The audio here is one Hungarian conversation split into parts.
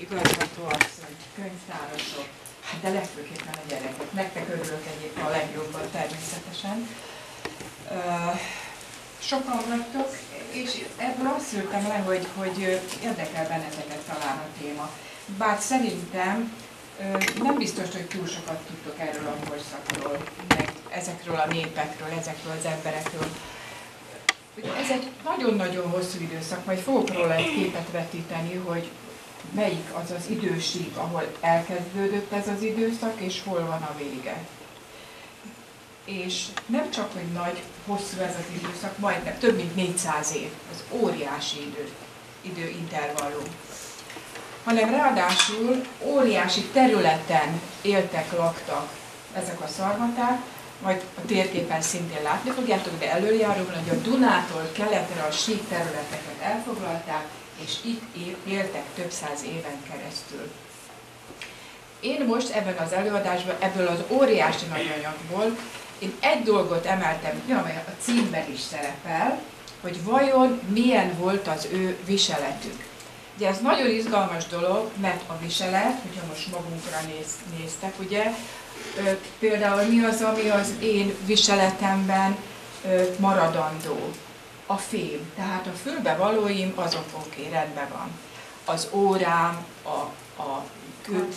igazgatóasszony, könyvtárosok, de legfőképpen a gyerekek. Nektek örülök egyébként a legjobban természetesen. Sokan vagytok, és ebből azt szültem le, hogy érdekel benneteket talán a téma. Bár szerintem nem biztos, hogy túl sokat tudtok erről a korszakról, meg ezekről a népekről, ezekről az emberekről. Ez egy nagyon-nagyon hosszú időszak, majd fogok róla egy képet vetíteni, hogy melyik az az idősík, ahol elkezdődött ez az időszak, és hol van a vége. És nem csak, hogy nagy, hosszú ez az időszak, majdnem több mint 400 év, az óriási időintervallum, hanem ráadásul óriási területen éltek, laktak ezek a szarmaták, majd a térképen szintén látni fogjátok, de előjáróban, hogy a Dunától keletre a sík területeket elfoglalták, és itt éltek több száz éven keresztül. Én most ebben az előadásban, ebből az óriási nagy anyagból, én egy dolgot emeltem, amely a címben is szerepel, hogy vajon milyen volt az ő viseletük. Ugye ez nagyon izgalmas dolog, mert a viselet, hogyha most magunkra néztek, ugye, például mi az, ami az én viseletemben maradandó? A fém. Tehát a fülbevalóim azok oké, rendben van. Az órám, a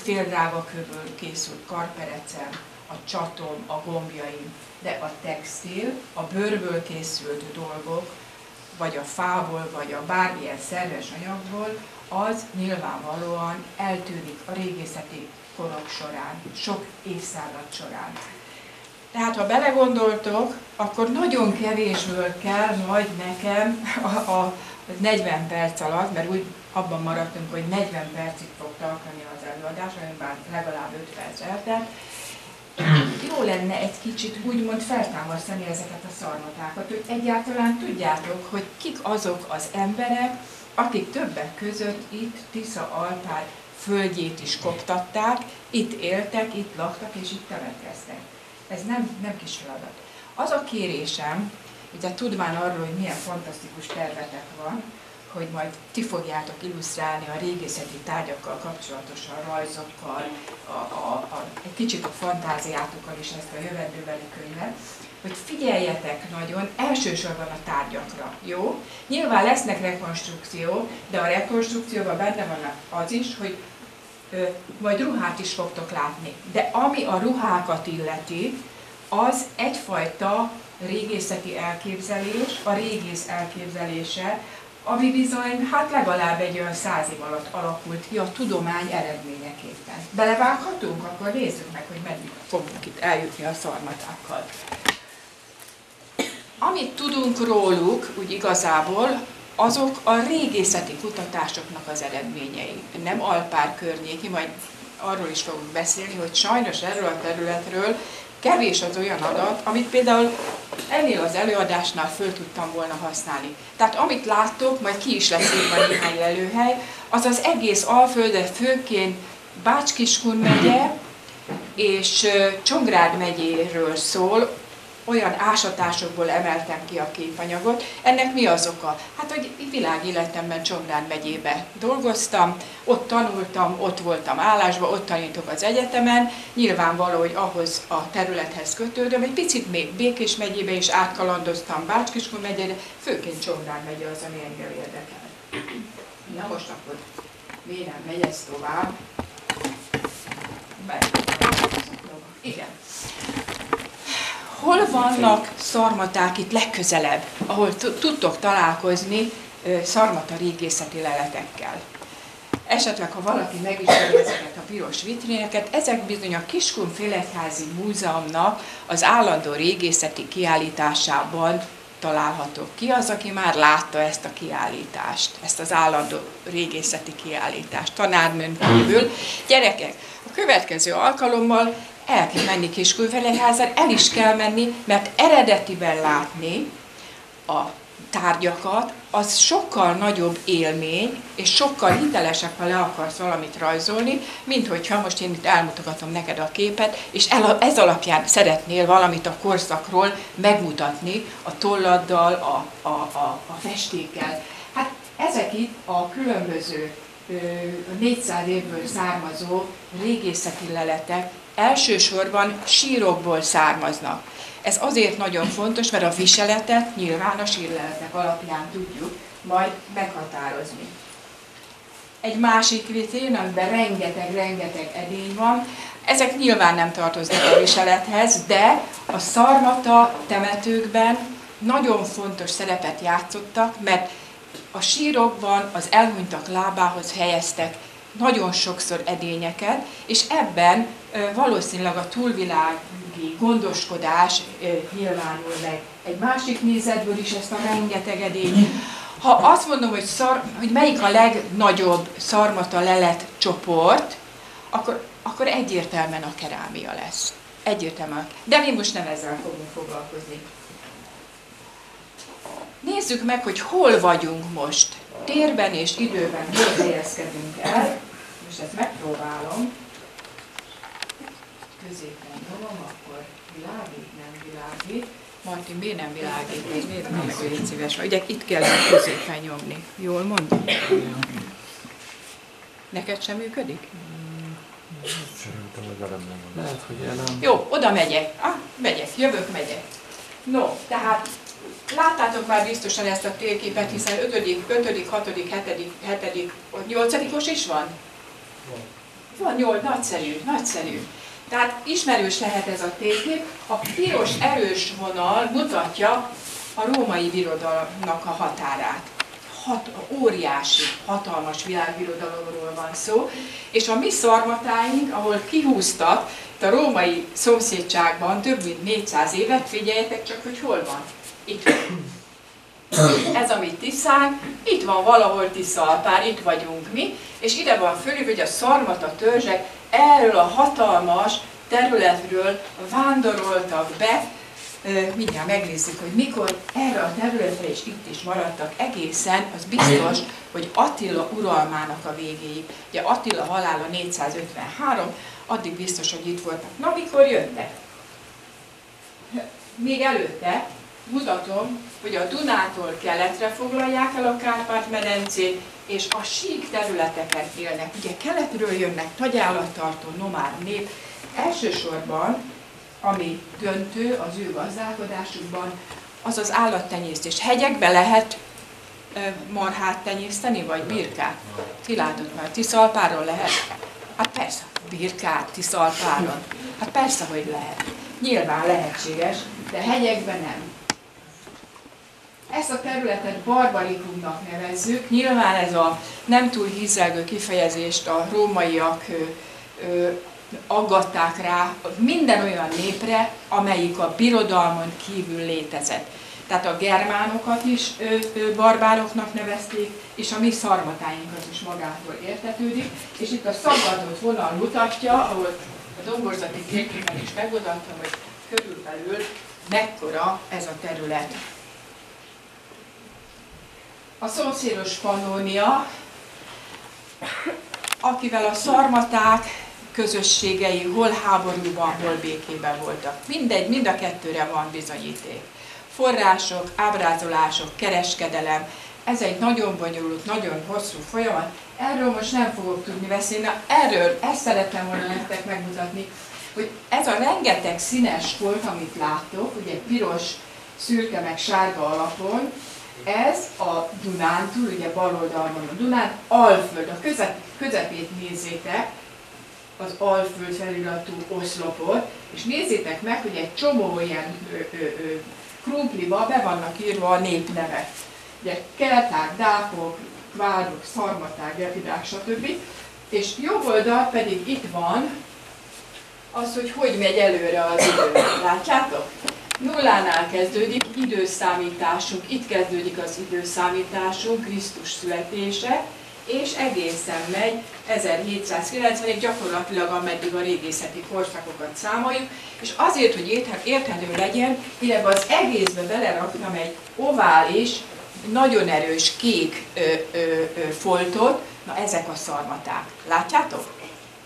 féldrága kövül készült karperecem, a csatom, a gombjaim, de a textil, a bőrből készült dolgok, vagy a fából, vagy a bármilyen szerves anyagból, az nyilvánvalóan eltűnik a régészeti korok során, sok évszázad során. Tehát, ha belegondoltok, akkor nagyon kevésből kell majd nekem a 40 perc alatt, mert úgy abban maradtunk, hogy 40 percig fog tartani az előadás, bár legalább 5 perc eltelt. Jó lenne egy kicsit úgymond feltámasztani ezeket a szarmatákat, hogy egyáltalán tudjátok, hogy kik azok az emberek, akik többek között itt Tisza-Alpár földjét is koptatták, itt éltek, itt laktak és itt temetkeztek. Ez nem kis feladat. Az a kérésem, ugye tudván arról, hogy milyen fantasztikus tervetek van, hogy majd ti fogjátok illusztrálni a régészeti tárgyakkal kapcsolatosan, rajzokkal, egy kicsit a fantáziátokkal is ezt a jövendőbeli könyvet, hogy figyeljetek nagyon elsősorban a tárgyakra, jó? Nyilván lesznek rekonstrukció, de a rekonstrukcióban benne van az is, hogy majd ruhát is fogtok látni. De ami a ruhákat illeti, az egyfajta régészeti elképzelés, a régész elképzelése, ami bizony, hát legalább egy olyan 100 év alatt alakult ki a tudomány eredményeképpen. Belevághatunk? Akkor nézzük meg, hogy meddig fogunk itt eljutni a szarmatákkal. Amit tudunk róluk, úgy igazából, azok a régészeti kutatásoknak az eredményei. Nem Alpár környéki, majd arról is fogunk beszélni, hogy sajnos erről a területről kevés az olyan adat, amit például ennél az előadásnál föl tudtam volna használni. Tehát amit láttok, majd ki is lesz írva néhány lelőhely, az az egész Alföldet, főként Bács-Kiskun megye és Csongrád megyéről szól, olyan ásatásokból emeltem ki a képanyagot. Ennek mi az oka? Hát, hogy világéletemben Csongrád megyébe dolgoztam, ott tanultam, ott voltam állásban, ott tanítok az egyetemen. Nyilvánvaló, hogy ahhoz a területhez kötődöm. Egy picit még Békés megyébe is átkalandoztam, Bács-Kiskun megyére, főként Csongrád megye az, ami engem érdekel. Na most akkor Vérem megy ez tovább. Igen. Hol vannak szarmaták itt legközelebb, ahol tudtok találkozni szarmata régészeti leletekkel? Esetleg, ha valaki megismeri ezeket a piros vitrineket, ezek bizony a Kiskun Félegyházi Múzeumnak az állandó régészeti kiállításában találhatók. Ki az, aki már látta ezt a kiállítást, ezt az állandó régészeti kiállítást, tanárnőn kívül? Gyerekek, a következő alkalommal el kell menni Kiskunfélegyházán, el is kell menni, mert eredetiben látni a tárgyakat, az sokkal nagyobb élmény, és sokkal hitelesebb, ha le akarsz valamit rajzolni, mint hogyha most én itt elmutogatom neked a képet, és ez alapján szeretnél valamit a korszakról megmutatni a tolladdal, a festékkel. Hát ezek itt a különböző a 400 évből származó régészeti leletek elsősorban sírokból származnak. Ez azért nagyon fontos, mert a viseletet nyilván a sírleletek alapján tudjuk majd meghatározni. Egy másik vitrén, amiben rengeteg edény van, ezek nyilván nem tartoznak a viselethez, de a szarmata temetőkben nagyon fontos szerepet játszottak, mert a sírokban az elhunytak lábához helyeztek nagyon sokszor edényeket, és ebben valószínűleg a túlvilági gondoskodás nyilvánul meg. Egy másik nézetből is ezt a rengeteg edény. Ha azt mondom, hogy melyik a legnagyobb szarmata lelet csoport, akkor egyértelműen a kerámia lesz. Egyértelműen. De mi most nem ezzel fogunk foglalkozni. Nézzük meg, hogy hol vagyunk most. Térben és időben hol helyezkedünk el. Most ezt megpróbálom. Középen nyomom, akkor világít, nem világít. Martin, miért nem világít? Miért nem meg, hogy szíves vagy? Ugye itt kell középen nyomni. Jól mondom? Neked sem működik? Szerintem, hogy velem nem van. Lehet, hogy elem. Jó, oda megyek. Megyek, jövök, megyek. No, tehát láttátok már biztosan ezt a térképet, hiszen 5., 6., 7., 8-os is van? Van, 8, nagyszerű. Tehát ismerős lehet ez a térkép. A piros erős vonal mutatja a római birodalomnak a határát. Óriási, hatalmas világbirodalomról van szó, és a mi szarmatáink, ahol kihúztak a római szomszédságban több mint 400 évet, figyeljetek csak, hogy hol van. Itt van. Ez a mi Tiszánk, itt van valahol Tiszalpár, itt vagyunk mi, és ide van fölül, hogy a szarmata törzsek erről a hatalmas területről vándoroltak be. Mindjárt megnézzük, hogy mikor erre a területre is itt is maradtak egészen, az biztos, hogy Attila uralmának a végéig. Ugye Attila halála 453, addig biztos, hogy itt voltak. Na, mikor jöttek? Még előtte mutatom, hogy a Dunától keletre foglalják el a Kárpát-medencét, és a sík területeken élnek. Ugye keletről jönnek tagyállattartó nomád nép, elsősorban ami döntő az ő gazdálkodásukban, az az állattenyésztés. Hegyekbe lehet marhát tenyészteni, vagy birkát? Ti látod már, Tiszalpáron lehet? Hát persze, birkát Tiszalpáron. Hát persze, hogy lehet. Nyilván lehetséges, de hegyekben nem. Ezt a területet barbarikumnak nevezzük. Nyilván ez a nem túl hízelgő kifejezést a rómaiak aggatták rá minden olyan népre, amelyik a birodalmon kívül létezett. Tehát a germánokat is barbároknak nevezték, és a mi szarmatáinkat is magától értetődik. És itt a szaggatott vonal mutatja, ahol a domborzati térképen is megmutattam, hogy körülbelül mekkora ez a terület. A szomszédos Pannónia, akivel a szarmaták közösségei hol háborúban, hol békében voltak. Mindegy, mind a kettőre van bizonyíték. Források, ábrázolások, kereskedelem, ez egy nagyon bonyolult, nagyon hosszú folyamat. Erről most nem fogok tudni beszélni, erről ezt szerettem volna nektek megmutatni, hogy ez a rengeteg színes folt, amit láttok, ugye piros, szürke meg sárga alapon, ez a Dunántúl, ugye bal oldalon a Dunán, Alföld, a közepét nézzétek, az Alföld feliratú oszlopot, és nézzétek meg, hogy egy csomó ilyen krumpliba be vannak írva a népnevek. Ugye kelták, dákok, kvádok, szarmaták, gepidák, stb. És jobb oldal pedig itt van az, hogy megy előre az idő. Látjátok? Nullánál kezdődik időszámításunk, itt kezdődik az időszámításunk, Krisztus születése, és egészen megy 1790-ig, gyakorlatilag ameddig a régészeti korszakokat számoljuk, és azért, hogy érthető legyen, ide az egészbe beleraktam egy ovális, nagyon erős kék foltot, na ezek a szarmaták. Látjátok?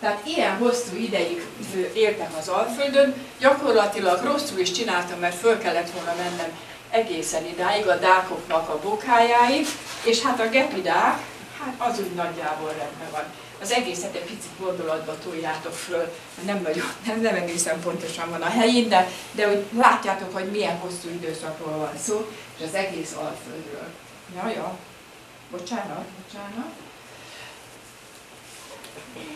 Tehát ilyen hosszú ideig éltek az Alföldön, gyakorlatilag rosszul is csináltam, mert föl kellett volna mennem egészen idáig, a dákoknak a bokhájáig, és hát a gepidák, Hát az úgy nagyjából rendben van. Az egészet egy picit gondolatba toljátok föl, nem egészen pontosan van a helyén, de hogy látjátok, hogy milyen hosszú időszakról van szó, és az egész Alföldről. Ja, bocsánat.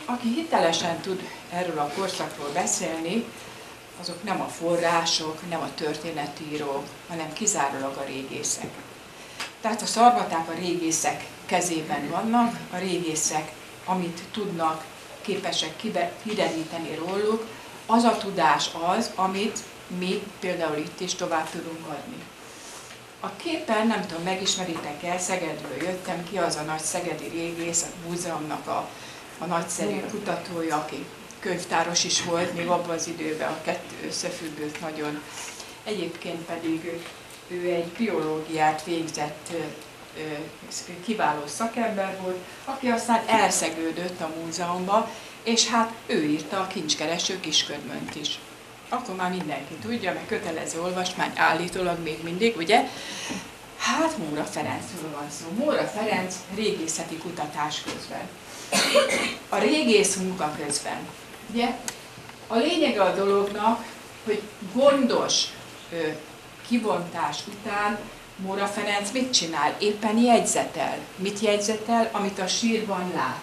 Aki hitelesen tud erről a korszakról beszélni, azok nem a források, nem a történetírók, hanem kizárólag a régészek. Tehát a szarvaták a régészek kezében vannak, a régészek, amit tudnak, képesek kideríteni róluk, az a tudás az, amit mi például itt is tovább tudunk adni. A képen, nem tudom, megismeritek-e, Szegedről jöttem, ki az a nagy szegedi régész, a múzeumnak a nagyszerű kutatója, aki könyvtáros is volt, még abban az időben a kettő összefüggött nagyon. Egyébként pedig ő egy biológiát végzett kiváló szakember volt, aki aztán elszegődött a múzeumba, és hát ő írta a Kincskereső Kisködmönt is. Akkor már mindenki tudja, meg kötelező olvasmány állítólag még mindig, ugye? Hát Móra Ferencről van szó. Móra Ferenc régészeti kutatás közben. A régész munka közben. Ugye? A lényege a dolognak, hogy gondos kibontás után Móra Ferenc mit csinál? Éppen jegyzetel. Mit jegyzetel? Amit a sírban lát.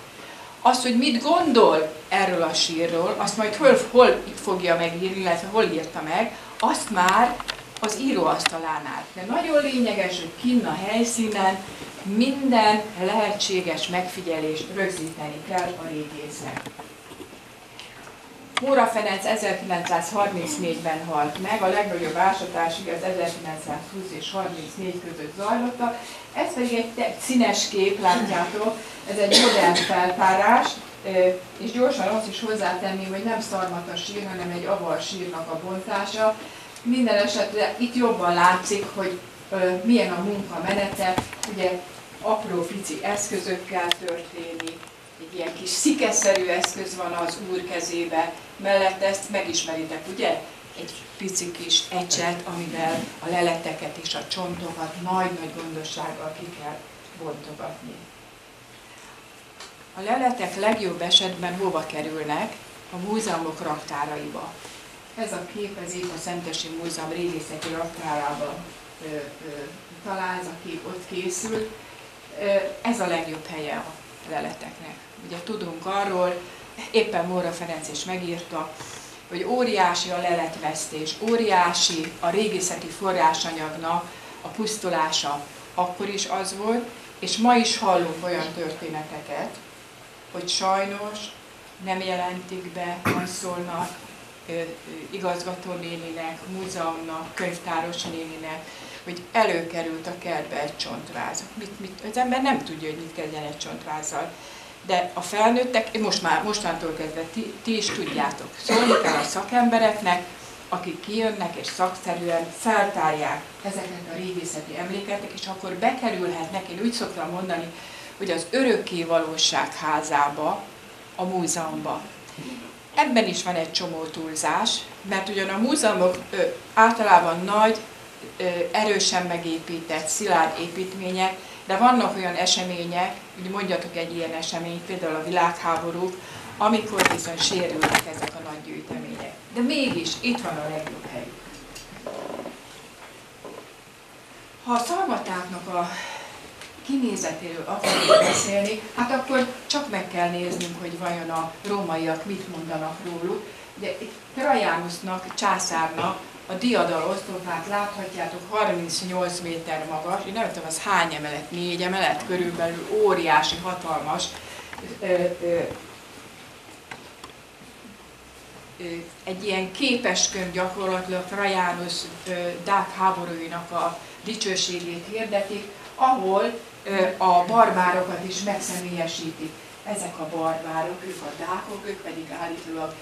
Az, hogy mit gondol erről a sírról, azt majd hol fogja megírni, illetve hol írta meg, azt már az íróasztalánál. De nagyon lényeges, hogy kinn a helyszínen minden lehetséges megfigyelést rögzíteni kell a régésznek. Móra Ferenc 1934-ben halt meg, a legnagyobb ásatásig az 1920 és 34 között zajlott. Ez pedig egy színes kép, látjátok, ez egy modern feltárás, és gyorsan azt is hozzátenném, hogy nem szarmata sír, hanem egy avar sírnak a bontása. Minden esetre itt jobban látszik, hogy milyen a munka menete, ugye apró pici eszközökkel történik, egy ilyen kis szikeszerű eszköz van az úr kezébe, mellett ezt megismeritek, ugye? Egy pici kis ecset, amivel a leleteket és a csontokat nagy-nagy gondossággal ki kell bontogatni. A leletek legjobb esetben hova kerülnek? A múzeumok raktáraiba. Ez a kép, ez épp a Szentesi Múzeum régészeti raktárában talál, ez a kép ott készült. Ez a legjobb helye a leleteknek. Ugye tudunk arról, éppen Móra Ferenc is megírta, hogy óriási a leletvesztés, óriási a régészeti forrásanyagnak a pusztulása. Akkor is az volt, és ma is hallunk olyan történeteket, hogy sajnos nem jelentik be, nem szólnak igazgatónéninek, múzeumnak, könyvtáros néninek, hogy előkerült a kertbe egy csontváz. Az ember nem tudja, hogy mit kezdjen egy csontvázzal. De a felnőttek, mostantól kezdve ti is tudjátok, szólni kell a szakembereknek, akik kijönnek és szakszerűen feltárják ezeket a régészeti emlékeket, és akkor bekerülhetnek, én úgy szoktam mondani, hogy az örökké valóság házába, a múzeumba. Ebben is van egy csomó túlzás, mert ugyan a múzeumok általában nagy, erősen megépített, szilárd építmények, de vannak olyan események, hogy mondjatok egy ilyen eseményt, például a világháborúk, amikor viszont sérülnek ezek a nagy gyűjtemények. De mégis itt van a legjobb helyük. Ha a szarvatáknak a kinézetéről akarunk beszélni, hát akkor csak meg kell néznünk, hogy vajon a rómaiak mit mondanak róluk. Ugye Trajanusnak, császárnak a diadal oszlopát láthatjátok, 38 méter magas, én nem tudom, az hány emelet, 4 emelet körülbelül, óriási, hatalmas, egy ilyen képeskönyv gyakorlatilag Trajanus dák háborúinak a dicsőségét hirdetik, ahol a barbárokat is megszemélyesítik. Ezek a barbárok, ők a dákok, ők pedig állítólag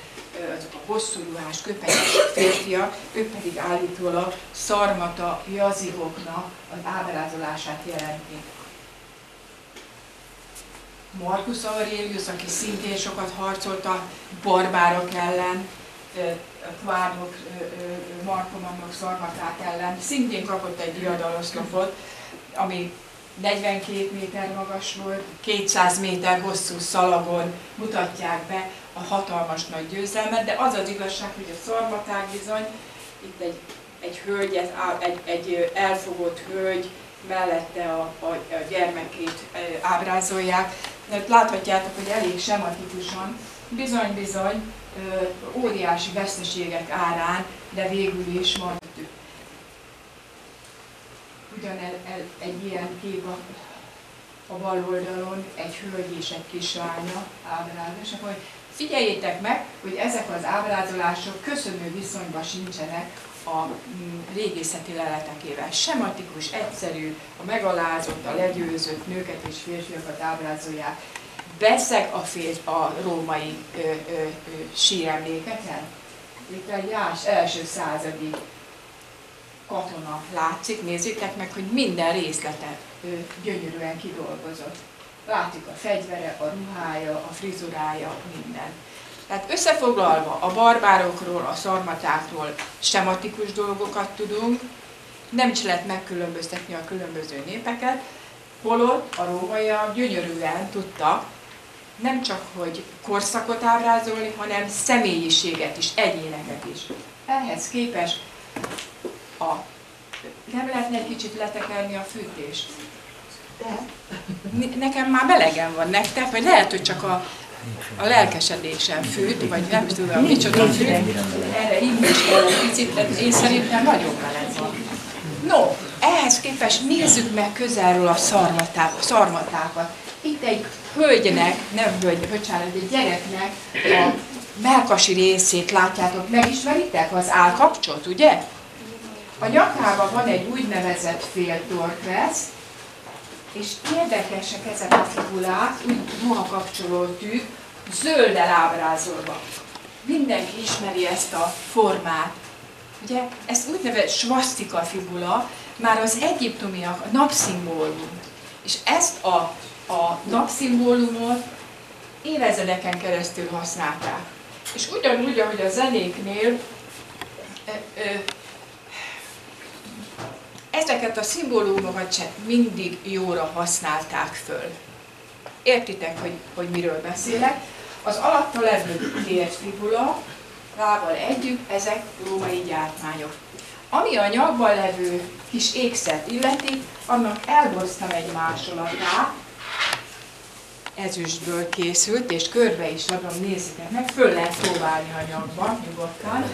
azok a hosszúruhás, köpenyes férfiak, ők pedig állítólag szarmata jazigoknak az ábrázolását jelentik. Marcus Aurelius, aki szintén sokat harcolt a barbárok ellen, kvádok, markomanok, szarmaták ellen, szintén kapott egy diadaloszlopot, ami 42 méter magas volt, 200 méter hosszú szalagon mutatják be a hatalmas nagy győzelmet, de az az igazság, hogy a szarmaták bizony, itt egy hölgy, egy elfogott hölgy, mellette a gyermekét ábrázolják. Láthatjátok, hogy elég sematikusan, bizony-bizony óriási veszteségek árán, de végül is mondjuk. Ugyan egy ilyen kép a bal oldalon egy hölgy és egy kislánya ábrázol, és akkor figyeljétek meg, hogy ezek az ábrázolások köszönő viszonyban sincsenek a régészeti leletekével. Sematikus, egyszerű, a megalázott, a legyőzött nőket és férfiakat ábrázolják. Veszek a római síremlékeken. Itt egy első századi katona látszik, nézzétek meg, hogy minden részletet gyönyörűen kidolgozott. Látszik a fegyvere, a ruhája, a frizurája, minden. Tehát összefoglalva a barbárokról, a szarmatákról sematikus dolgokat tudunk, nem is lehet megkülönböztetni a különböző népeket, holott a rómaiak gyönyörűen tudtak nem csak hogy korszakot ábrázolni, hanem személyiséget is, egyéneket is. Ehhez képest nem lehetne egy kicsit letekerni a fűtést? De nekem már melegen van, nektek, vagy lehet, hogy csak a lelkesedésem fűt, vagy nem tudom, micsoda fűt, erre inni is kell egy picit, de én szerintem nagyon meleg van. No, ehhez képest nézzük meg közelről a szarmatákat. Itt egy hölgynek, nem hölgy, bocsánat, egy gyereknek a mellkasi részét látjátok, megismeritek az állkapcsot, ugye? A nyakában van egy úgynevezett féltorkvesz, és érdekesek ezek a figurák, úgy ruhakapcsolótűk, zölddel ábrázolva. Mindenki ismeri ezt a formát. Ugye, ez úgynevezett svasztika figura, már az egyiptomiak a napszimbólum. És ezt a napszimbólumot évezredeken keresztül használták. És ugyanúgy, ahogy a zenéknél, ezeket a szimbólumokat sem mindig jóra használták föl. Értitek, hogy miről beszélek? Az alatta levő térfigura, lábbal együtt, ezek római gyártmányok. Ami a nyakban levő kis ékszert illeti, annak elhoztam egy másolatát, ezüstből készült, és körbe is adom, nézzétek meg, föl lehet próbálni a nyakban, nyugodtan,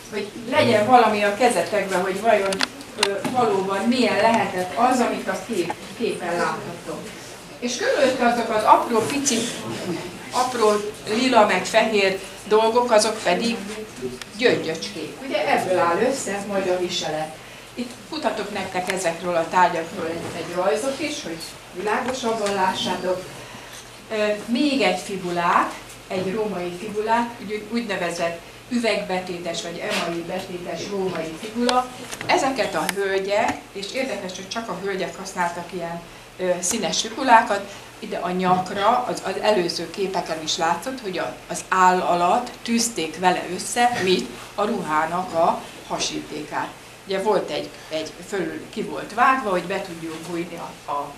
hogy legyen valami a kezetekben, hogy vajon valóban milyen lehetett az, amit a képen láthatok. És körülötte azok az apró, pici, apró lila meg fehér dolgok, azok pedig gyöngyöcskék. Ugye ebből áll össze majd a viselet. Itt mutatok nektek ezekről a tárgyakról egy rajzot is, hogy világosabban lássátok. Még egy figurát, egy római figurát, úgynevezett üvegbetétes vagy emai betétes római figura. Ezeket a hölgyek, és érdekes, hogy csak a hölgyek használtak ilyen színes figurákat, ide a nyakra, az előző képeken is látszott, hogy az áll alatt tűzték vele össze, mit? A ruhának a hasítékát. Ugye volt egy fölül ki volt vágva, hogy be tudjuk bújni a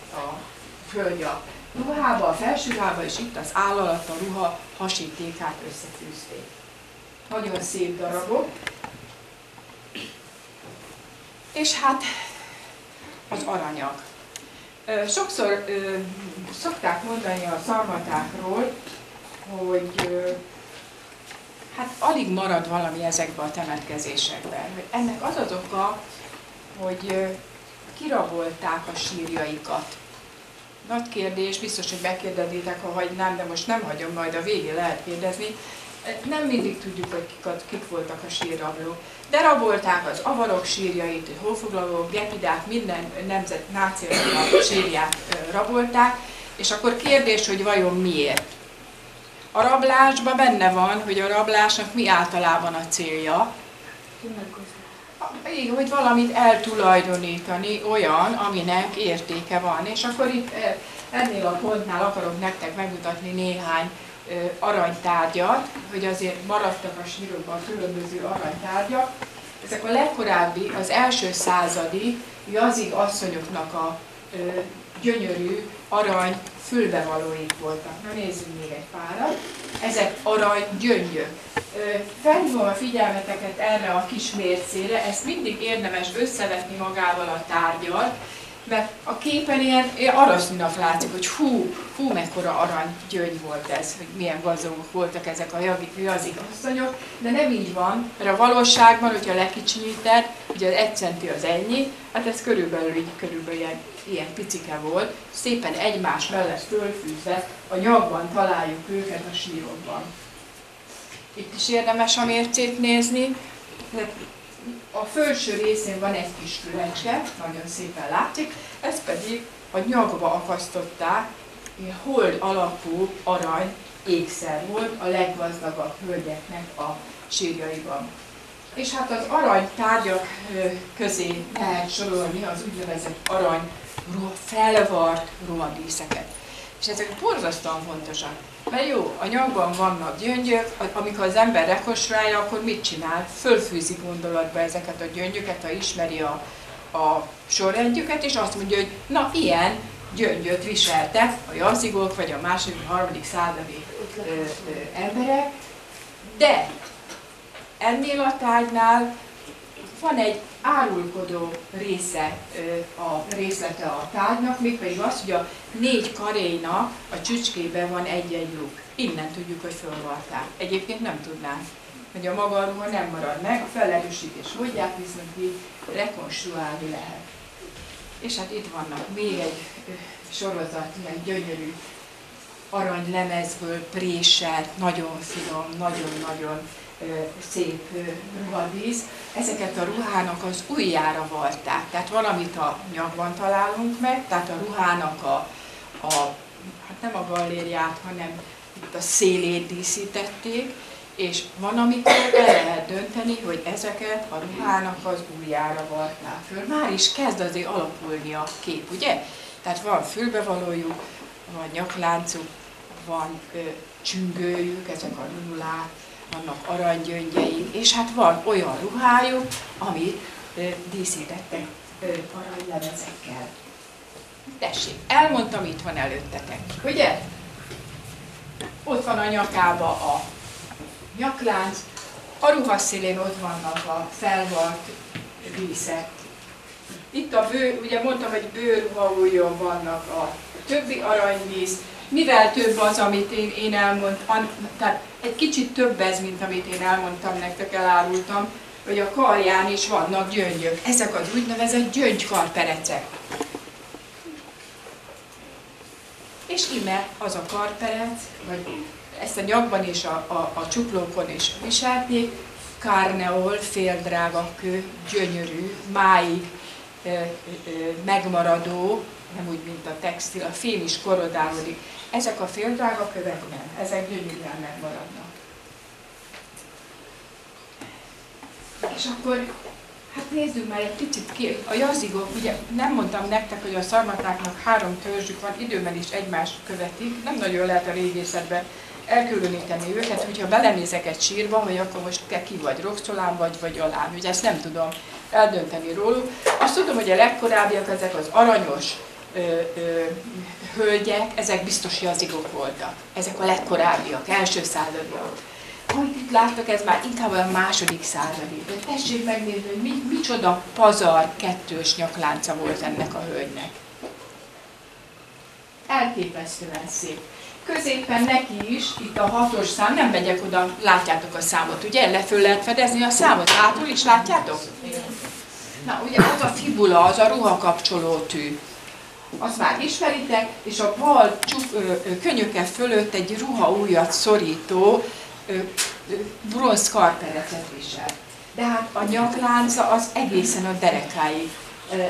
hölgy a ruhába, a felső ruhába, és itt az áll alatt a ruha hasítékát összetűzték. Nagyon szép darabok. És hát az aranyag. Sokszor szokták mondani a szarmatákról, hogy hát alig marad valami ezekben a temetkezésekben. Ennek az az oka, hogy kirabolták a sírjaikat. Nagy kérdés, biztos, hogy megkérdeznétek, ha hagynám, de most nem hagyom, majd a végén lehet kérdezni. Nem mindig tudjuk, hogy kik voltak a sírrablók. De rabolták az avarok sírjait, honfoglalók, gepidák, minden nemzet nációnak a sírját rabolták, és akkor kérdés, hogy vajon miért. A rablásban benne van, hogy a rablásnak mi általában a célja. Igen, hogy valamit eltulajdonítani olyan, aminek értéke van. És akkor itt ennél a pontnál akarok nektek megmutatni néhány aranytárgyat, hogy azért maradtak a sírokban különböző aranytárgyak. Ezek a legkorábbi, az első századi Jazig asszonyoknak a gyönyörű arany fülbevalóik voltak. Na nézzünk még egy párat. Ezek arany gyöngyök. Felhívom a figyelmeteket erre a kis mércére, ezt mindig érdemes összevetni magával a tárgyal, mert a képen ilyen aranyszínak látszik, hogy hú, mekkora aranygyöngy volt ez, hogy milyen gazdagok voltak ezek a jazik asszonyok, de nem így van, mert a valóságban, hogyha lekicsinyíted, ugye az 1 centi az ennyi, hát ez körülbelül ilyen picike volt, szépen egymás mellett fölfűzve, a nyakban találjuk őket a sírokban. Itt is érdemes a mércét nézni. A felső részén van egy kis fülecske, nagyon szépen látszik, ezt pedig a nyakba akasztották, hold alapú arany ékszer volt a leggazdagabb hölgyeknek a sírjaiban. És hát az arany tárgyak közé lehet sorolni az úgynevezett arany felvart ruhadíszeket. És ezek borzasztóan fontosak. Mert jó, a nyakban vannak gyöngyök, amikor az ember rekonstruálja, akkor mit csinál? Fölfűzi gondolatba ezeket a gyöngyöket, ha ismeri a sorrendjüket, és azt mondja, hogy na, ilyen gyöngyöt viseltek a jazigok, vagy a második, harmadik századi emberek, de ennél a tárgynál van egy árulkodó részlete a tárgynak, mégpedig az, hogy a 4 karéjnak a csücskében van egy-egy luk. Innen tudjuk, hogy fölvarták. Egyébként nem tudnánk, hogy a maga ruha nem marad meg, a felerősítés módját viszont így rekonstruálni lehet. És hát itt vannak még egy sorozat, ilyen gyönyörű aranylemezből préselt, nagyon finom, nagyon-nagyon szép ruhadísz. Ezeket a ruhának az ujjára varták. Tehát valamit a nyakban találunk meg, tehát a ruhának hát nem a gallériát, hanem itt a szélét díszítették, és van, amikor el lehet dönteni, hogy ezeket a ruhának az ujjára varták föl. Már is kezd azért alakulni a kép, ugye? Tehát van fülbevalójuk, van nyakláncuk, van csüngőjük, ezek a lulák, vannak aranygyöngyeik, és hát van olyan ruhájuk, amit díszítettek aranylemezekkel. Tessék, elmondtam, itt van előttetek, ugye? Ott van a nyakába a nyaklánc, a ruhaszélén ott vannak a felvart díszek. Itt a ugye mondtam, hogy bőrruhaujjon vannak a többi aranydísz. Mivel több az, amit én elmondtam, tehát egy kicsit több ez, mint amit én elmondtam nektek, elárultam, hogy a karján is vannak gyöngyök. Ezek az úgynevezett gyöngykarperecek. És íme az a karperec, vagy ezt a nyakban és a csuklókon is viselték, karneol, féldrágakő, gyönyörű, máig megmaradó, nem úgy, mint a textil, a fém is korodálódik. Ezek a féldrágakövek nem, ezek gyönyörűen megmaradnak. És akkor, hát nézzük már egy picit ki. A jazigok, ugye nem mondtam nektek, hogy a szarmatáknak 3 törzsük van, időben is egymást követik, nem nagyon lehet a régészetben elkülöníteni őket, hogyha belenézek egy sírba, hogy akkor most ki vagy roxolán vagy alán, ugye ezt nem tudom eldönteni róluk. Azt tudom, hogy a legkorábbiak ezek az aranyos hölgyek, ezek biztos jazigok voltak. Ezek a legkorábbiak, első századiak. Amit itt láttak, ez már inkább a második századi. De tessék megnézni, hogy micsoda pazar kettős nyaklánca volt ennek a hölgynek. Elképesztően szép. Középen neki is, itt a 6-os szám, nem megyek oda, látjátok a számot, ugye? Leföl lehet fedezni a számot, hátul is látjátok? Na, ugye az a fibula, az a ruhakapcsoló tű. Azt már ismeritek, és a bal könyöke fölött egy ruhaujjat szorító bronz karperecet visel. De hát a nyaklánca az egészen a derekáig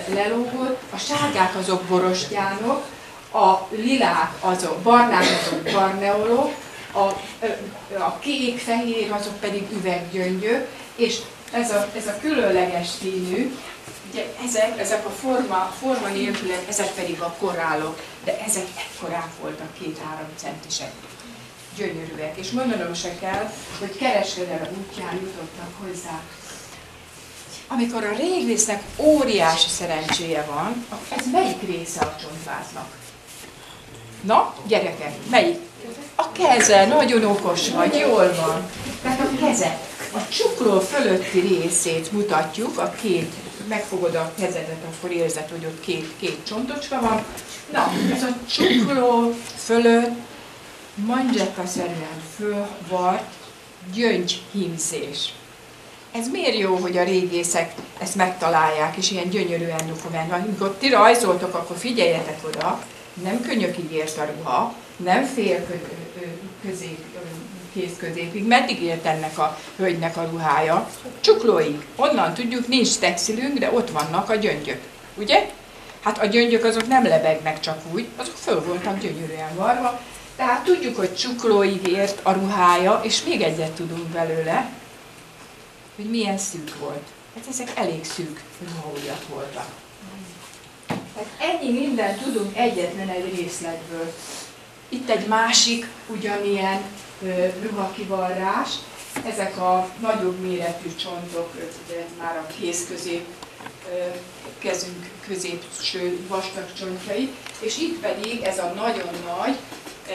lelógott, a sárgák azok borostyánok, a lilák azok, barnák azok barneolok, a kék-fehér azok pedig üveggyöngyök, és ez a különleges színű, ugye ezek a forma nélküliek, ezek pedig a korallok, de ezek ekkorák voltak, 2-3 centisek. Gyönyörűek. És mondanom se kell, hogy kereskedelem útján jutottak hozzá amikor a régésznek óriási szerencséje van, ez melyik része a csontváznak? Na, gyerekek, melyik? A keze, nagyon okos vagy, jól van. Tehát a keze. A csukló fölötti részét mutatjuk, megfogod a kezedet, akkor érzed, hogy ott két csontocska van. Na, ez a csukló fölött manzseka-szerűen fölvart gyöngyhímzés. Ez miért jó, hogy a régészek ezt megtalálják, és ilyen gyönyörűen dokumentálják. Amikor ti rajzoltok, akkor figyeljetek oda, nem könnyökig ért a ruha, nem fél kéz középig. Meddig ért ennek a hölgynek a ruhája? Csuklóig. Onnan tudjuk, nincs textilünk, de ott vannak a gyöngyök. Ugye? Hát a gyöngyök azok nem lebegnek csak úgy, azok föl voltak gyönyörűen varva. Tehát tudjuk, hogy csuklóig ért a ruhája, és még egyet tudunk belőle, hogy milyen szűk volt. Hát ezek elég szűk ruhaujjak voltak. Tehát ennyi mindent tudunk egyetlen egy részletből. Itt egy másik ugyanilyen ruhakivarrás. Ezek a nagyobb méretű csontok, már a kezünk középső vastag csontjai, és itt pedig ez a nagyon nagy,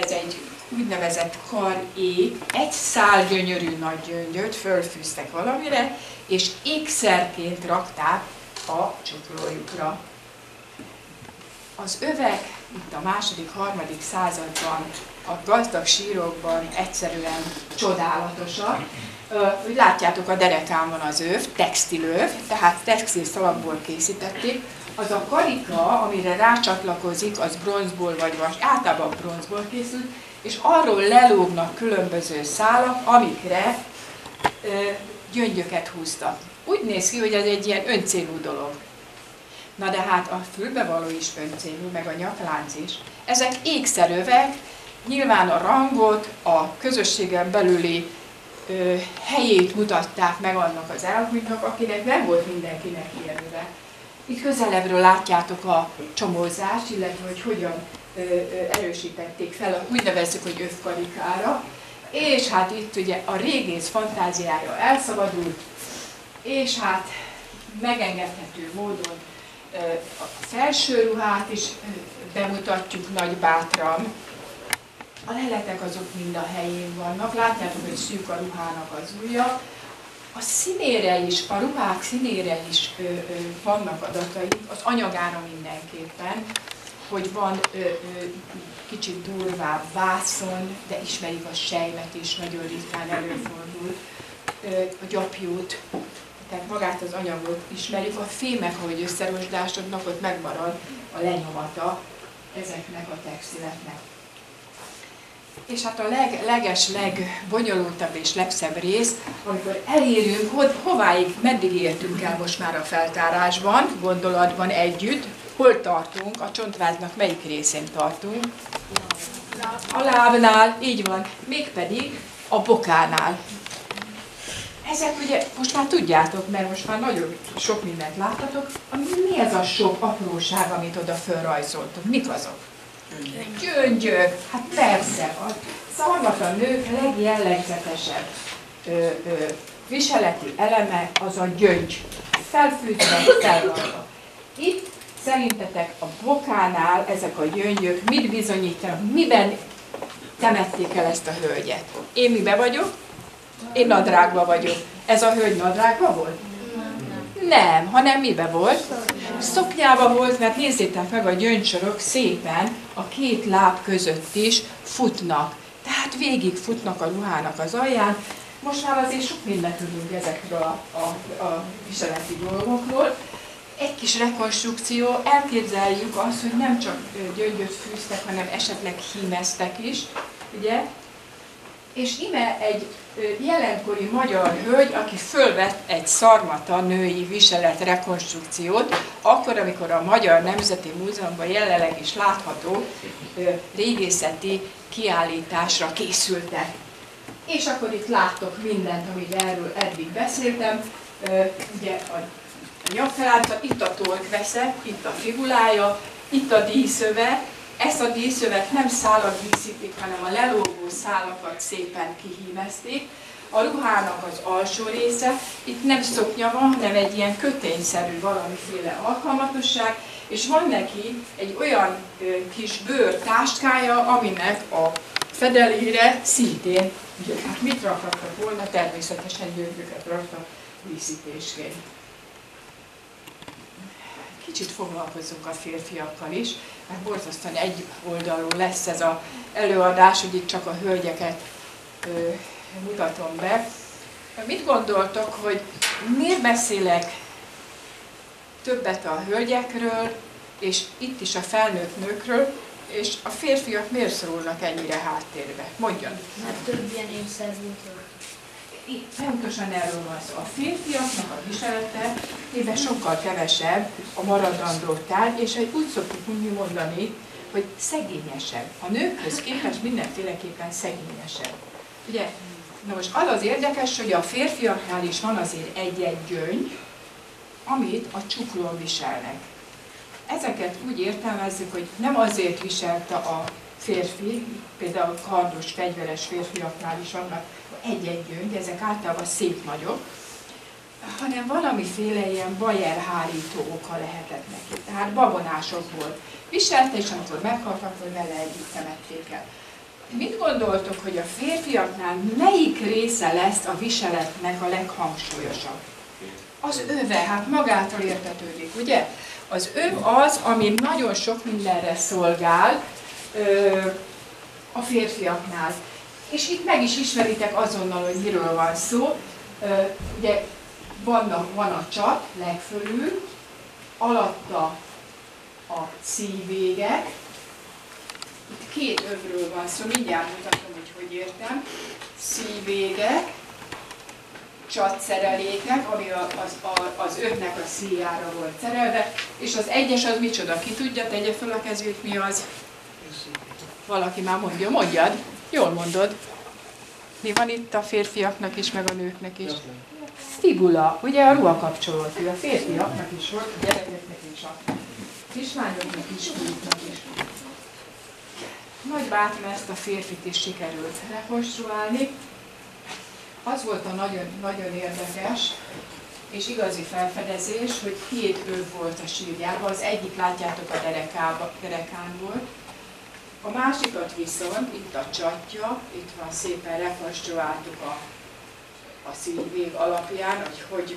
ez egy úgynevezett kar-é, egy szál gyönyörű nagy gyöngyöt fölfűztek valamire, és ékszerként rakták a csuklójukra. Az övek itt a második-harmadik században, a gazdag sírokban egyszerűen csodálatosak. Úgy látjátok, a derekán van az öv, textilöv, tehát textil szalagból készítették. Az a karika, amire rácsatlakozik, az bronzból vagy általában bronzból készült, és arról lelógnak különböző szálak, amikre gyöngyöket húztak. Úgy néz ki, hogy ez egy ilyen öncélú dolog. Na de hát a fülbevaló is öncélú, meg a nyaklánc is. Ezek ékszerövek, nyilván a rangot, a közösségen belüli helyét mutatták meg annak az elhunytnak, akinek nem volt mindenkinek ilyen öve. Itt közelebbről látjátok a csomózást, illetve hogy hogyan erősítették fel, úgy nevezzük, hogy övkarikára. És hát itt ugye a régész fantáziája elszabadult, és hát megengedhető módon a felső ruhát is bemutatjuk nagy bátran. A leletek azok mind a helyén vannak, látjátok, hogy szűk a ruhának az ujja. A színére is, a ruhák színére is vannak adatai, az anyagára mindenképpen, hogy van kicsit durvább vászon, de ismerik a selymet is, nagyon ritkán előfordul, a gyapjút, tehát magát az anyagot ismerik, a fémek, ahogy összerosdásodnak, ott megmarad a lenyomata ezeknek a textileknek. És hát a legbonyolultabb és legszebb rész, amikor elérünk, hováig, meddig értünk el most már a feltárásban, gondolatban együtt, hol tartunk, a csontváznak melyik részén tartunk? A lábnál, így van, mégpedig a bokánál. Ezek ugye, most már tudjátok, mert most már nagyon sok mindent láttatok, mi ez a sok apróság, amit oda fölrajzoltok? Mik azok? Gyöngyök, hát persze, a szarvata nők legjellegzetesebb viseleti eleme az a gyöngy. Felfűzve, felvarva. Itt szerintetek a bokánál ezek a gyöngyök mit bizonyítanak, miben temették el ezt a hölgyet? Én mibe vagyok? Én nadrágba vagyok. Ez a hölgy nadrágba volt? Nem, hanem mibe volt? Szoknyába volt, mert nézzétek meg, a gyöngysorok szépen a két láb között is futnak. Tehát végig futnak a ruhának az alján. Most már azért sok mindent tudunk ezekről a viseleti dolgokról. Egy kis rekonstrukció, elképzeljük azt, hogy nem csak gyöngyöt fűztek, hanem esetleg hímeztek is, ugye? És ime egy jelenkori magyar hölgy, aki fölvett egy szarmata női viselet rekonstrukciót, akkor, amikor a Magyar Nemzeti Múzeumban jelenleg is látható régészeti kiállításra készültek. És akkor itt láttok mindent, amit erről eddig beszéltem. Ugye a nyaklánca, itt a torkvesze, itt a figulája, itt a díszöve. Ezt a díszövet nem szálak díszítik, hanem a lelógó szálakat szépen kihímezték. A ruhának az alsó része, itt nem szoknya van, hanem egy ilyen kötényszerű valamiféle alkalmatosság, és van neki egy olyan kis bőr táskája, aminek a fedelére szintén, hát mit rakhattak volna, természetesen gyöngyöket raktak díszítésként. Kicsit foglalkozzunk a férfiakkal is, mert borzasztóan egy oldalú lesz ez az előadás, hogy itt csak a hölgyeket mutatom be. Mit gondoltok, hogy miért beszélek többet a hölgyekről, és itt is a felnőtt nőkről, és a férfiak miért szorulnak ennyire háttérbe? Mondjon! Mert több ilyen évszerzőtől. Pontosan erről van szó. A férfiaknak a viselete éppen sokkal kevesebb a maradandó tárgy, és úgy szoktuk mondani, hogy szegényesebb. A nőkhöz képest mindenféleképpen szegényesebb. Ugye? Na most az az érdekes, hogy a férfiaknál is van azért egy-egy gyöngy, amit a csuklón viselnek. Ezeket úgy értelmezzük, hogy nem azért viselte a férfi, például kardos, fegyveres férfiaknál is vannak egy-egy gyöngy, ezek általában szép nagyok, hanem valamiféle ilyen bajerhárító oka lehetett neki. Tehát babonásokból viselte, és amikor meghalt, akkor vele együtt temették el. Mit gondoltok, hogy a férfiaknál melyik része lesz a viseletnek a leghangsúlyosabb? Az öve, hát magától értetődik, ugye? Az öv az, ami nagyon sok mindenre szolgál a férfiaknál. És itt meg is ismeritek azonnal, hogy miről van szó. Ugye van a csat legfölül, alatta a szívvégek. Itt két övről van szó, mindjárt mutatom, hogy értem. Szívvégek, csatszerelékek, ami az övnek a szíjára volt szerelve, és az egyes az micsoda? Ki tudja, tegye fel a kezét, mi az? Valaki már mondja, mondjad. Jól mondod. Mi van itt a férfiaknak is, meg a nőknek is? Fibula, ugye a ruhakapcsolótű, a férfiaknak is volt, a gyerekeknek is, a kislányoknak is, újuknak is. Nagy bátran ezt a férfit is sikerült rekonstruálni. Az volt a nagyon, nagyon érdekes és igazi felfedezés, hogy két öv volt a sírjában, az egyik látjátok a derekán volt, a másikat viszont, itt a csatja, itt van szépen rekonstruáltuk a szívvég alapján, hogy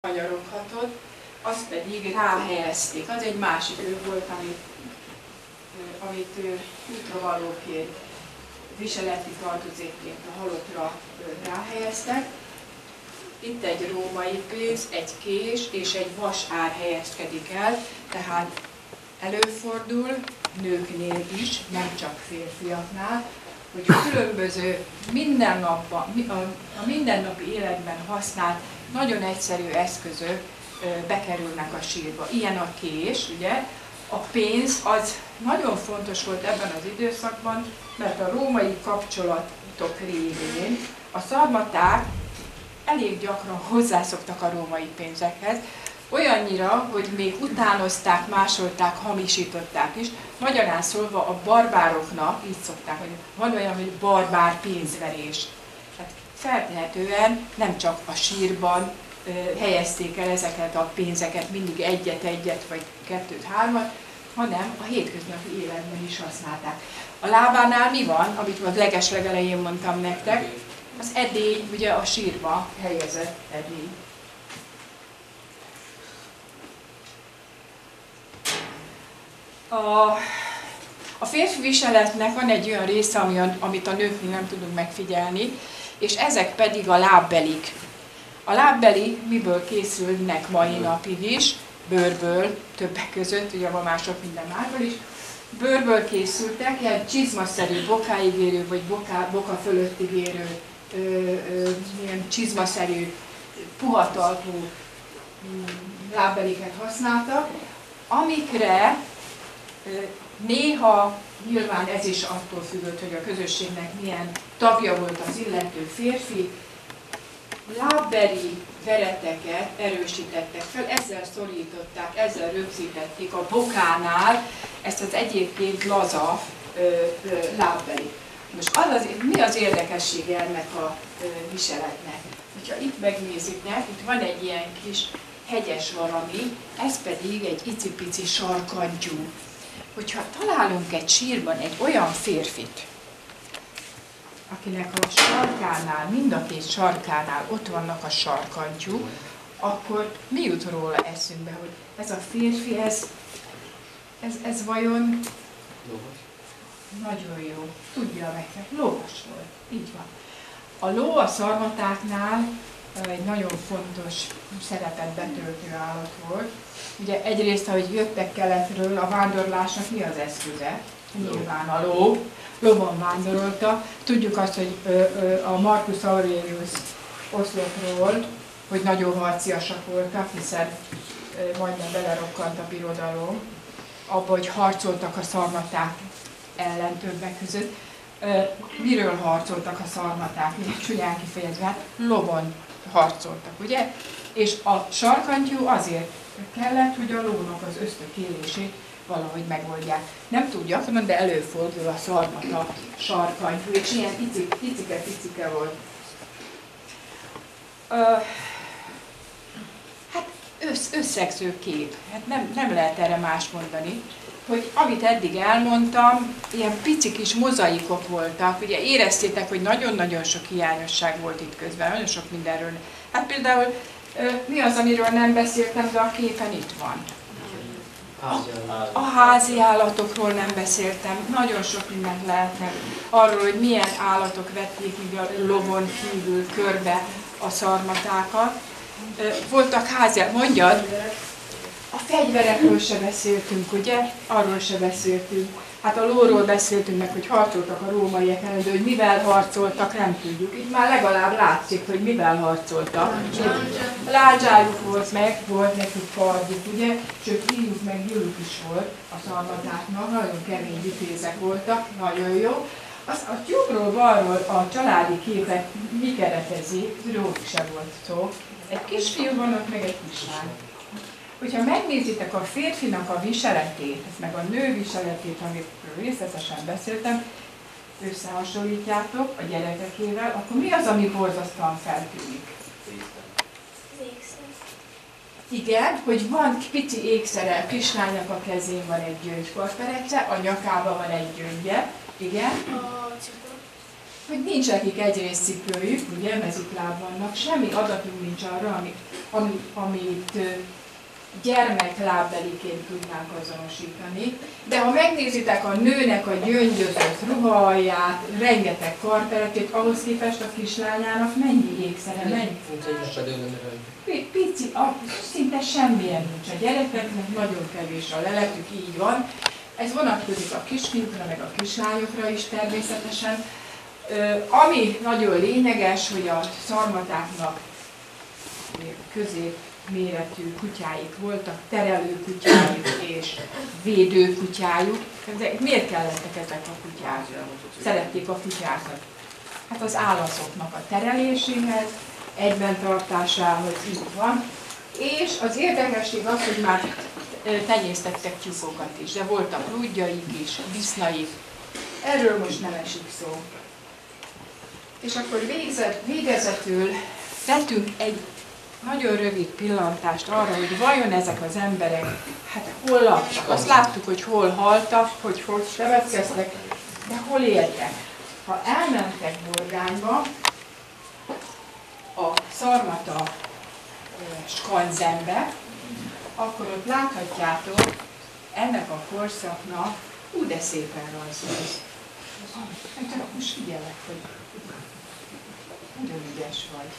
kanyaroghatott, azt pedig ráhelyezték. Az egy másik öv volt, amit útravalóként, viseleti tartozékként a halottra ráhelyeztek. Itt egy római pénz, egy kés és egy vasár helyezkedik el, tehát előfordul nőknél is, nem csak férfiaknál, hogy különböző a mindennapi életben használt, nagyon egyszerű eszközök bekerülnek a sírba. Ilyen a kés, ugye? A pénz az nagyon fontos volt ebben az időszakban, mert a római kapcsolatok révén a szarmaták elég gyakran hozzászoktak a római pénzekhez, olyannyira, hogy még utánozták, másolták, hamisították is. Magyarán szólva a barbároknak, így szokták, hogy van olyan, hogy barbár pénzverés. Tehát feltehetően nem csak a sírban helyezték el ezeket a pénzeket, mindig egyet, vagy kettőt, hármat, hanem a hétköznapi életben is használták. A lábánál mi van, amit a legeslegelején mondtam nektek? Az edény, ugye a sírba helyezett edény. A férfi viseletnek van egy olyan része, amit a nőknél nem tudunk megfigyelni, és ezek pedig a lábbelik. A lábbeli miből készülnek mai napig is? Bőrből, többek között, ugye van mások minden másból is. Bőrből készültek, ilyen csizmaszerű, bokáig érő, vagy boka fölöttig érő, ilyen csizmaszerű, puhatalpú lábbeliket használtak, amikre néha, nyilván ez is attól függött, hogy a közösségnek milyen tagja volt az illető férfi, lábbeli vereteket erősítettek fel, ezzel szorították, ezzel rögzítették a bokánál ezt az egyébként laza lábbeli. Most mi az érdekessége ennek a viseletnek? Hogyha itt megnézitek, itt van egy ilyen kis hegyes valami, ez pedig egy icipici sarkantyú. Hogyha találunk egy sírban egy olyan férfit, akinek a sarkánál, mind a két sarkánál ott vannak a sarkantyú, akkor mi jut róla eszünkbe, hogy ez a férfi, ez vajon nagyon jó, tudja meg, lovas volt, így van. A ló a szarmatáknál egy nagyon fontos szerepet betöltő állat volt. Ugye egyrészt, ahogy jöttek keletről, a vándorlásnak mi az eszköze? Nyilván a ló. Lovon vándorolta. Tudjuk azt, hogy a Marcus Aurelius oszlopról, hogy nagyon harciasak voltak, hiszen majdnem belerokkant a birodalom, abba, hogy harcoltak a szarmaták ellen többek között. Miről harcoltak a szarmaták? Csúnyán kifejezve, lovon harcoltak, ugye? És a sarkantyú azért kellett, hogy a lónak az ösztökélését valahogy megoldják. Nem túl gyakran, de előfordul a szarmata sarkantyú, és ilyen picike volt. Hát összegző kép. Hát nem lehet erre más mondani, hogy amit eddig elmondtam, ilyen pici kis mozaikok voltak. Ugye éreztétek, hogy nagyon-nagyon sok hiányosság volt itt közben, nagyon sok mindenről. Hát például mi az, amiről nem beszéltem, de a képen itt van. A házi állatokról nem beszéltem, nagyon sok mindent lehetne arról, hogy milyen állatok vették még a lovon kívül körbe a szarmatákat. Voltak házi állatok, mondjad, a fegyverekről se beszéltünk, ugye? Arról se beszéltünk. Hát a lóról beszéltünk meg, hogy harcoltak a rómaiak ellen, de hogy mivel harcoltak, nem tudjuk. Itt már legalább látszik, hogy mivel harcoltak. Lándzsájuk volt nekik kardjuk, ugye? Sőt, íjuk meg gyűlük is volt a szarmatáknak, nagyon kemény vitézek voltak, nagyon jó. A jobbról, balról a családi képek mi keretezik, róluk se volt szó. Egy kisfiú van ott, meg egy kislány. Hogyha megnézitek a férfinak a viseletét, meg a nő viseletét, amiről részletesen beszéltem, összehasonlítjátok a gyerekekével, akkor mi az, ami borzasztóan feltűnik? Igen, hogy van pici ékszere, a kislánynak a kezén van egy gyöngykorperece, a nyakában van egy gyöngye, igen. Hogy nincs nekik egyrészt cipőjük, ugye, mezitláb vannak, semmi adatunk nincs arra, amit gyermeklábbeliként tudnánk azonosítani. De ha megnézitek a nőnek a gyöngyözött ruhaját, rengeteg karperetét, ahhoz képest a kislányának mennyi ékszere, mennyi? Pici, szinte semmilyen nincs. A gyerekeknek nagyon kevés a leletük, így van. Ez vonatkozik a kisfiúkra, meg a kislányokra is természetesen. Ami nagyon lényeges, hogy a szarmatáknak középméretű kutyáik voltak, terelő kutyájuk és védő kutyájuk. Miért kellettek ezek a kutyák? Szerették a kutyákat. Hát az állatoknak a tereléséhez, egyben tartásához, így van. És az érdekesség az, hogy már tenyésztettek tyúkokat is, de voltak rúdjaik is, disznaik. Erről most nem esik szó. És akkor végezetül tettünk egy nagyon rövid pillantást arra, hogy vajon ezek az emberek, hát hol laktak. Azt láttuk, hogy hol haltak, hogy hol temetkeztek, de hol éltek. Ha elmentek Borgányba, a Szarmata skanzenbe, akkor ott láthatjátok ennek a korszaknak, de szépen rajzolsz. Csak most figyelek, hogy nagyon ügyes vagy.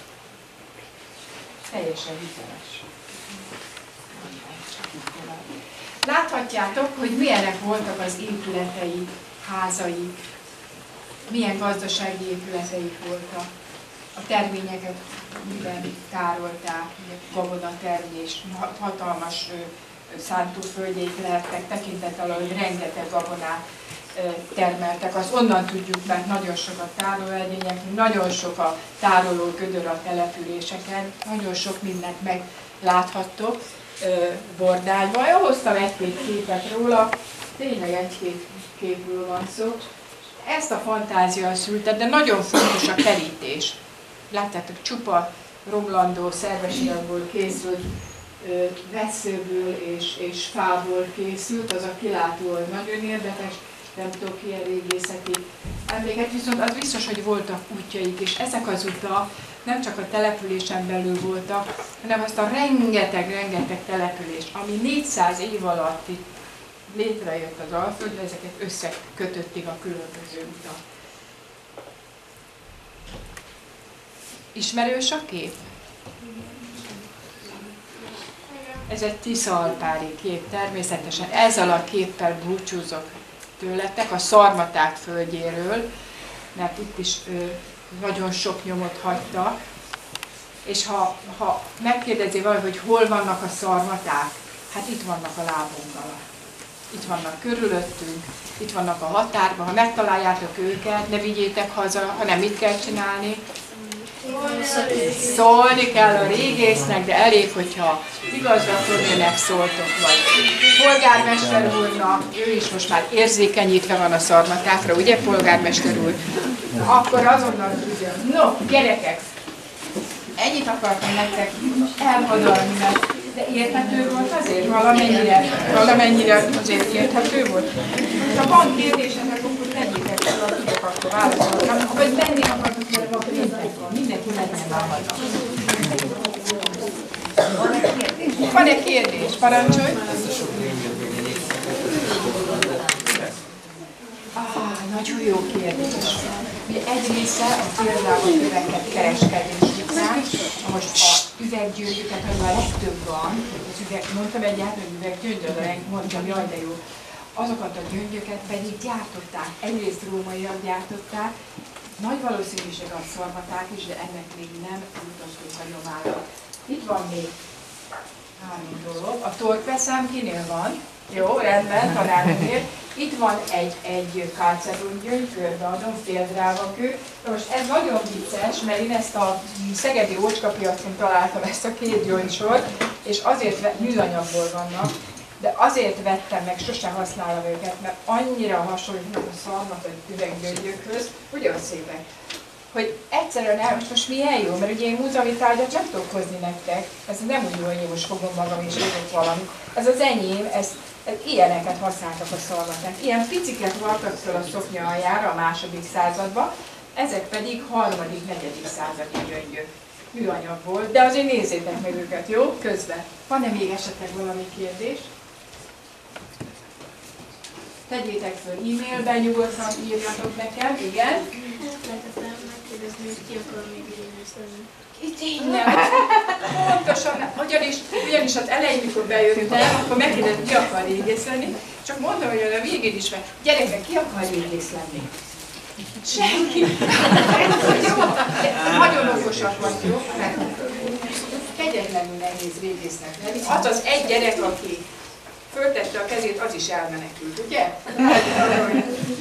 Teljesen hiteles. Láthatjátok, hogy milyenek voltak az épületei, házai, milyen gazdasági épületeik voltak. A terményeket miben tárolták, gabonatermés, hatalmas szántóföldjeik lehettek, tekintettel, hogy rengeteg gabonát termeltek. Azt onnan tudjuk, mert nagyon sok a tárolóegyények, nagyon sok a tároló gödör a településeken, nagyon sok mindent megláthattok Bordányban. Hoztam egy-két képet róla, tényleg egy-két képről van szó. ezt a fantázia szülte, de nagyon fontos a kerítés. Látjátok, csupa romlandó szervesiakból készült, vesszőből és fából készült, az a kilátó nagyon érdekes, nem tudok ilyen régészeti emléket, viszont az biztos, hogy voltak útjaik, és ezek az utak nem csak a településen belül voltak, hanem azt a rengeteg települést, ami 400 év alatt itt létrejött az Alföldre, ezeket összekötötték a különböző utak. Ismerős a kép? Ez egy tiszaalpári kép, természetesen ezzel a képpel búcsúzok tőletek, a Szarmaták földjéről, mert itt is nagyon sok nyomot hagytak, és ha megkérdezi valaki, hogy hol vannak a szarmaták, hát itt vannak a lábunk alatt. Itt vannak körülöttünk, itt vannak a határban, ha megtaláljátok őket, ne vigyétek haza, hanem mit kell csinálni? Szólni kell a régésznek, de elég, hogyha igazgatónőnek szóltok, vagy polgármester úrnak, ő is most már érzékenyítve van a szarmatákra, ugye polgármester úr? Akkor azonnal tudja. No, gyerekek, ennyit akartam nektek elmondani, de érthető volt azért? Valamennyire azért érthető volt? Ha van kérdésetek, akkor tegyétek fel, ha tudok, akkor válaszolnak. Vagy menni akartok vele, akkor mindenki menjen már. Van-e kérdés? Parancsolj! Nagyon jó kérdés. Egy része a például üveget kereskedés után, most a üveggyöngyöket, amivel a legtöbb van, az mondtam egyáltalán, hogy üveggyöngyöl, mondtam, jaj de jó, azokat a gyöngyöket pedig gyártották, egyrészt rómaiak gyártották, nagy valószínűség a szarmaták is, de ennek még nem jutottunk a nyomára. Itt van még 3 dolog. A torkveszem kinél van? Jó, rendben, tanárnőnél. Itt van egy kálcedongyöngy, körbeadom, féldrávakő. Most ez nagyon vicces, mert én ezt a szegedi ócskapiacon találtam ezt a 2 gyöngysort, és azért műanyagból vannak, de azért vettem meg, sosem használom őket, mert annyira hasonlítnak a szarmat a üveggyöngyökhöz, ugyan szépek, hogy egyszerűen most milyen jó, mert ugye én múzeumi tárgyat nem tudok hozni nektek, ez nem úgy jó, hogy én most fogom magam és írok valamit. Ez az enyém, ilyeneket használtak a szarmaták. Ilyen piciket vartak föl a szoknya aljára a 2. században, ezek pedig 3.-4. századi gyöngyök. Műanyag volt, de azért nézzétek meg őket, jó? Közben. Van-e még esetleg valami kérdés? Tegyétek föl e-mailben, nyugodtan írjatok nekem, igen. Lehetetlen megkérdezni, hogy ki akar még régész lenni. Tényleg, pontosan, ugyanis az elején, mikor bejöttem, akkor megkérdeztem, ki akar régész lenni, csak mondtam, hogy a végén is meg, gyerekek, ki akar régész lenni? Senki. Nagyon okosak vagyok, mert kegyetlenül nehéz régésznek lenni. Az az egy gyerek, aki föltette a kezét, az is elmenekült, ugye?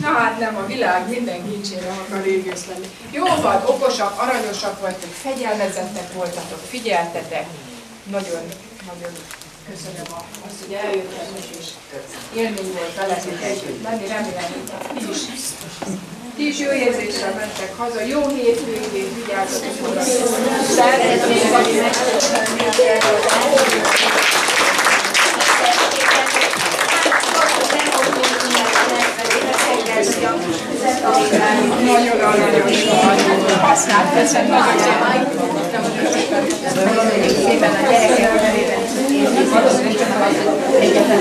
Na hát nem, a világ minden kincsére akar régész lenni. Jó van, okosak, aranyosak vagytok, fegyelmezettek voltatok, figyeltetek. Nagyon, nagyon köszönöm azt, hogy eljöttetek, és élmény volt veletek együtt lenni. Remélem, hogy ti is jó érzéssel mentek haza. Jó hétvégét, vigyázzatok magatokra. Szeretném nagyon aranyos vagy, használt veszed, nagyon szépen a gyerekek nevében. Egyetlen